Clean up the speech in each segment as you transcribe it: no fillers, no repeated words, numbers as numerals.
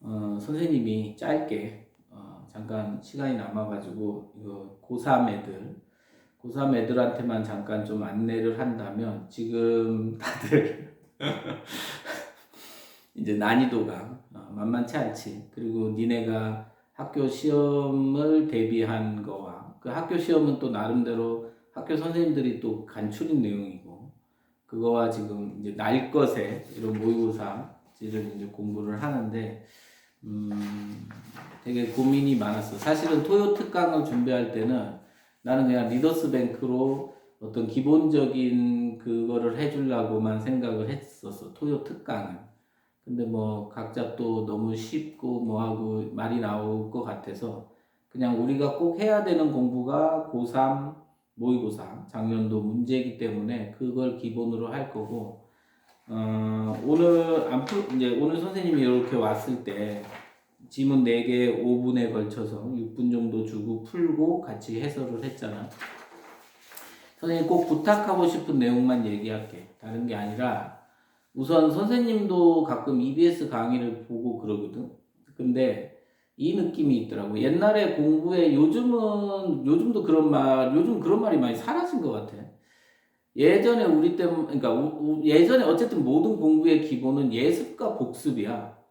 선생님이 짧게 잠깐 시간이 남아가지고 이거 고3 애들한테만 잠깐 좀 안내를 한다면 지금 다들 이제 난이도가 만만치 않지. 그리고 니네가 학교 시험을 대비한 거와 그 학교 시험은 또 나름대로 학교 선생님들이 또 간추린 내용이고 그거와 지금 이제 날 것에 이런 모의고사를 이제 공부를 하는데 되게 고민이 많았어. 사실은 토요 특강을 준비할 때는 나는 그냥 리더스 뱅크로 어떤 기본적인 그거를 해주려고만 생각을 했었어. 토요 특강은. 근데 뭐 각자 또 너무 쉽고 뭐하고 말이 나올 것 같아서 그냥 우리가 꼭 해야 되는 공부가 고3 모의고사 작년도 문제이기 때문에 그걸 기본으로 할 거고 오늘 선생님이 이렇게 왔을 때 지문 4개 5분에 걸쳐서 6분 정도 주고 풀고 같이 해설을 했잖아. 선생님 꼭 부탁하고 싶은 내용만 얘기할게. 다른 게 아니라 우선 선생님도 가끔 EBS 강의를 보고 그러거든. 근데 이 느낌이 있더라고. 옛날에 공부에 요즘도 요즘 그런 말이 많이 사라진 것 같아. 예전에 우리 때, 그러니까 예전에 어쨌든 모든 공부의 기본은 예습과 복습이야.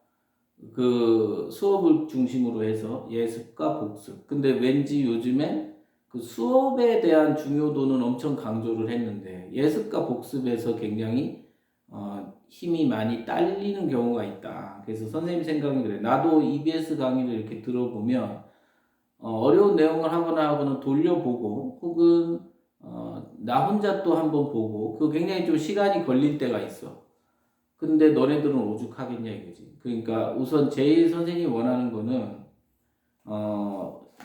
그 수업을 중심으로 해서 예습과 복습. 근데 왠지 요즘엔 그 수업에 대한 중요도는 엄청 강조를 했는데 예습과 복습에서 굉장히 힘이 많이 딸리는 경우가 있다. 그래서 선생님 생각은 그래. 나도 EBS 강의를 이렇게 들어보면 어려운 내용을 하거나 돌려보고 혹은 나 혼자 또 한번 보고 그 굉장히 좀 시간이 걸릴 때가 있어. 근데 너네들은 오죽하겠냐 이거지. 그러니까 우선 제일 선생님이 원하는 거는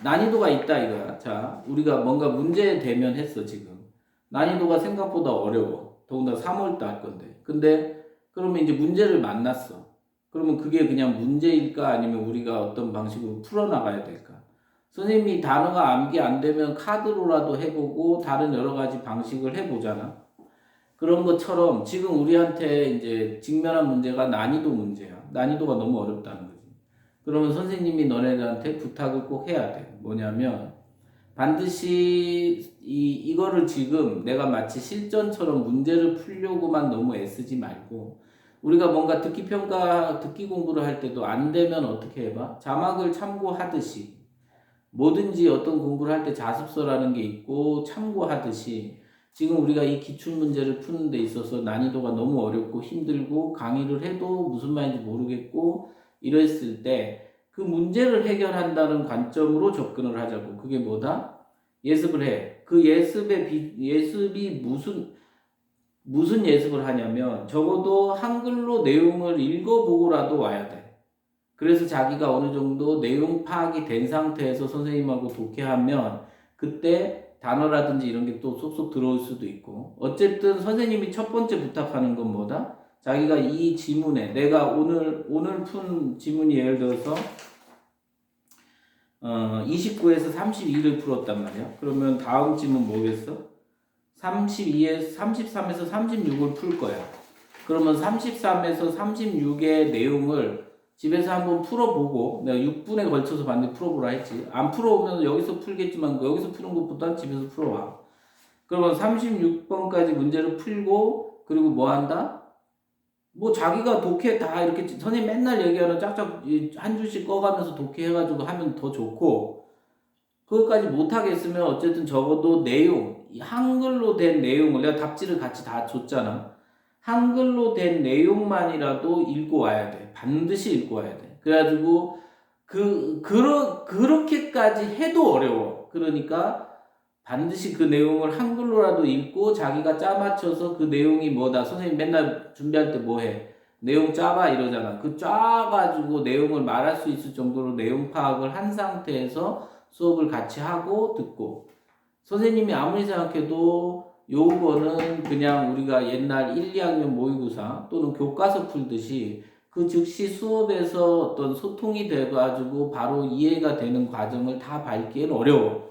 난이도가 있다 이거야. 자, 우리가 뭔가 문제 대면했어 지금. 난이도가 생각보다 어려워. 더군다나 3월달 할 건데. 근데 그러면 이제 문제를 만났어. 그러면 그게 그냥 문제일까 아니면 우리가 어떤 방식으로 풀어나가야 될까? 선생님이 단어가 암기 안 되면 카드로라도 해보고 다른 여러 가지 방식을 해보잖아. 그런 것처럼 지금 우리한테 이제 직면한 문제가 난이도 문제야. 난이도가 너무 어렵다는 거지. 그러면 선생님이 너네들한테 부탁을 꼭 해야 돼. 뭐냐면 반드시 이거를 지금 내가 마치 실전처럼 문제를 풀려고만 너무 애쓰지 말고 우리가 뭔가 듣기 공부를 할 때도 안 되면 어떻게 해봐? 자막을 참고하듯이 뭐든지 어떤 공부를 할 때 자습서라는 게 있고 참고하듯이 지금 우리가 이 기출문제를 푸는 데 있어서 난이도가 너무 어렵고 힘들고 강의를 해도 무슨 말인지 모르겠고 이랬을 때 그 문제를 해결한다는 관점으로 접근을 하자고. 그게 뭐다? 예습을 해. 그 예습이 무슨 예습을 하냐면 적어도 한글로 내용을 읽어보고라도 와야 돼. 그래서 자기가 어느 정도 내용 파악이 된 상태에서 선생님하고 독해하면 그때 단어라든지 이런 게 또 쏙쏙 들어올 수도 있고 어쨌든 선생님이 첫 번째 부탁하는 건 뭐다? 자기가 이 지문에 내가 오늘 푼 지문이 예를 들어서 29에서 32를 풀었단 말이야. 그러면 다음 지문 뭐겠어? 33에서 36을 풀 거야. 그러면 33에서 36의 내용을 집에서 한번 풀어보고 내가 6분에 걸쳐서 반드시 풀어보라 했지. 안 풀어오면 여기서 풀겠지만 여기서 푸는 것보다 집에서 풀어와. 그러면 36번까지 문제를 풀고 그리고 뭐 한다? 뭐 자기가 독해 다 이렇게 선생님 맨날 얘기하는 짝짝 한 줄씩 꺼가면서 독해해가지고 하면 더 좋고 그것까지 못하겠으면 어쨌든 적어도 내용 한글로 된 내용을 내가 답지를 같이 다 줬잖아. 한글로 된 내용만이라도 읽고 와야 돼. 반드시 읽고 와야 돼. 그래가지고 그렇게까지 해도 어려워. 그러니까 반드시 그 내용을 한글로라도 읽고 자기가 짜맞춰서 그 내용이 뭐다. 선생님 맨날 준비할 때 뭐 해? 내용 짜봐 이러잖아. 그 짜가지고 내용을 말할 수 있을 정도로 내용 파악을 한 상태에서 수업을 같이 하고 듣고 선생님이 아무리 생각해도 요거는 그냥 우리가 옛날 1, 2학년 모의고사 또는 교과서 풀듯이 그 즉시 수업에서 어떤 소통이 돼가지고 바로 이해가 되는 과정을 다 밟기엔 어려워.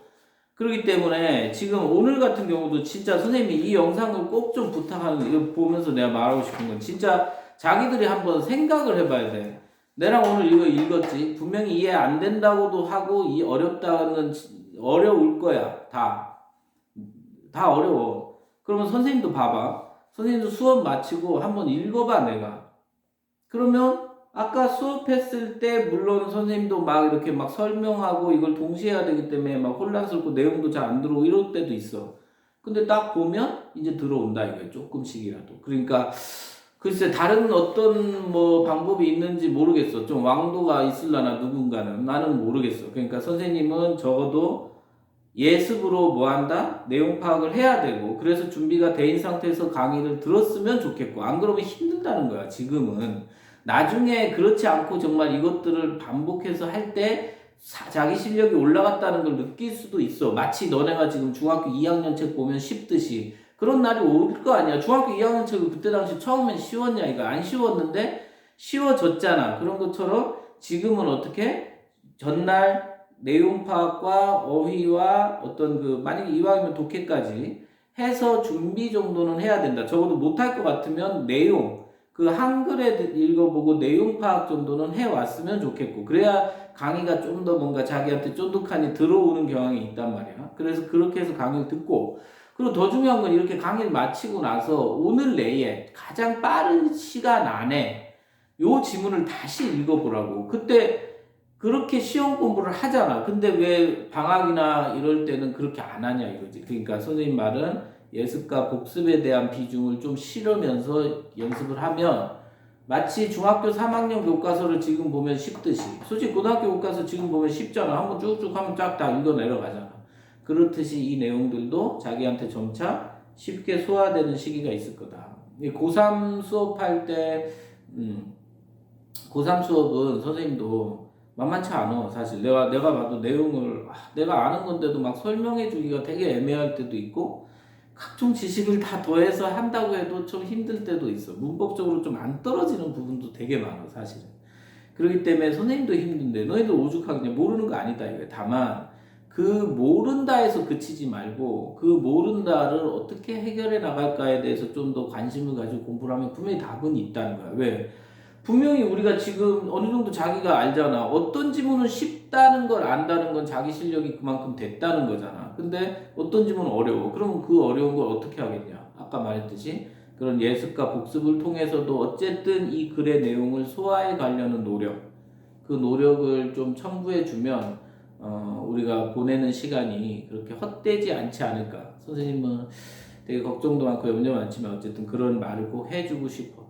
그렇기 때문에 지금 오늘 같은 경우도 진짜 선생님이 이 영상을 꼭 좀 부탁하는 거 이거 보면서 내가 말하고 싶은 건 진짜 자기들이 한번 생각을 해봐야 돼. 내랑 오늘 이거 읽었지. 분명히 이해 안 된다고도 하고 이 어렵다는 어려울 거야. 다 어려워. 그러면 선생님도 봐봐. 선생님도 수업 마치고 한번 읽어봐 내가. 그러면 아까 수업했을 때 물론 선생님도 막 이렇게 막 설명하고 이걸 동시에 해야 되기 때문에 막 혼란스럽고 내용도 잘 안 들어오고 이럴 때도 있어. 근데 딱 보면 이제 들어온다 이거야. 조금씩이라도. 그러니까 글쎄 다른 어떤 뭐 방법이 있는지 모르겠어. 좀 왕도가 있을라나 누군가는 나는 모르겠어. 그러니까 선생님은 적어도 예습으로 뭐 한다? 내용 파악을 해야 되고 그래서 준비가 돼 있는 상태에서 강의를 들었으면 좋겠고 안 그러면 힘든다는 거야 지금은. 나중에 그렇지 않고 정말 이것들을 반복해서 할 때 자기 실력이 올라갔다는 걸 느낄 수도 있어. 마치 너네가 지금 중학교 2학년 책 보면 쉽듯이 그런 날이 올 거 아니야. 중학교 2학년 책을 그때 당시 처음엔 쉬웠냐 이거 안 쉬웠는데 쉬워졌잖아. 그런 것처럼 지금은 어떻게 전날 내용 파악과 어휘와 어떤 그 만약에 이왕이면 독해까지 해서 준비 정도는 해야 된다. 적어도 못할 것 같으면 내용 그 한글에 읽어보고 내용 파악 정도는 해왔으면 좋겠고 그래야 강의가 좀 더 뭔가 자기한테 쫀득하니 들어오는 경향이 있단 말이야. 그래서 그렇게 해서 강의를 듣고 그리고 더 중요한 건 이렇게 강의를 마치고 나서 오늘 내에 가장 빠른 시간 안에 요 지문을 다시 읽어보라고. 그때 그렇게 시험 공부를 하잖아. 근데 왜 방학이나 이럴 때는 그렇게 안 하냐 이거지. 그러니까 선생님 말은 예습과 복습에 대한 비중을 좀 실으면서 연습을 하면 마치 중학교 3학년 교과서를 지금 보면 쉽듯이 솔직히 고등학교 교과서 지금 보면 쉽잖아. 한번 쭉쭉 하면 쫙 다 읽어 내려가잖아. 그렇듯이 이 내용들도 자기한테 점차 쉽게 소화되는 시기가 있을 거다. 고3 수업할 때 고3 수업은 선생님도 만만치 않아. 사실 내가 봐도 내용을 내가 아는 건데도 막 설명해 주기가 되게 애매할 때도 있고 각종 지식을 다 더해서 한다고 해도 좀 힘들 때도 있어. 문법적으로 좀 안 떨어지는 부분도 되게 많아 사실은. 그렇기 때문에 선생님도 힘든데 너희들 오죽하게 모르는 거 아니다 이거야. 다만 그 모른다에서 그치지 말고 그 모른다를 어떻게 해결해 나갈까에 대해서 좀 더 관심을 가지고 공부를 하면 분명히 답은 있다는 거야. 왜? 분명히 우리가 지금 어느 정도 자기가 알잖아. 어떤 지문은 쉽다는 걸 안다는 건 자기 실력이 그만큼 됐다는 거잖아. 근데 어떤 지문은 어려워. 그러면 그 어려운 걸 어떻게 하겠냐. 아까 말했듯이 그런 예습과 복습을 통해서도 어쨌든 이 글의 내용을 소화해 가려는 노력. 그 노력을 좀 첨부해 주면 우리가 보내는 시간이 그렇게 헛되지 않지 않을까. 선생님은 되게 걱정도 많고 염려 많지만 어쨌든 그런 말을 꼭 해주고 싶어.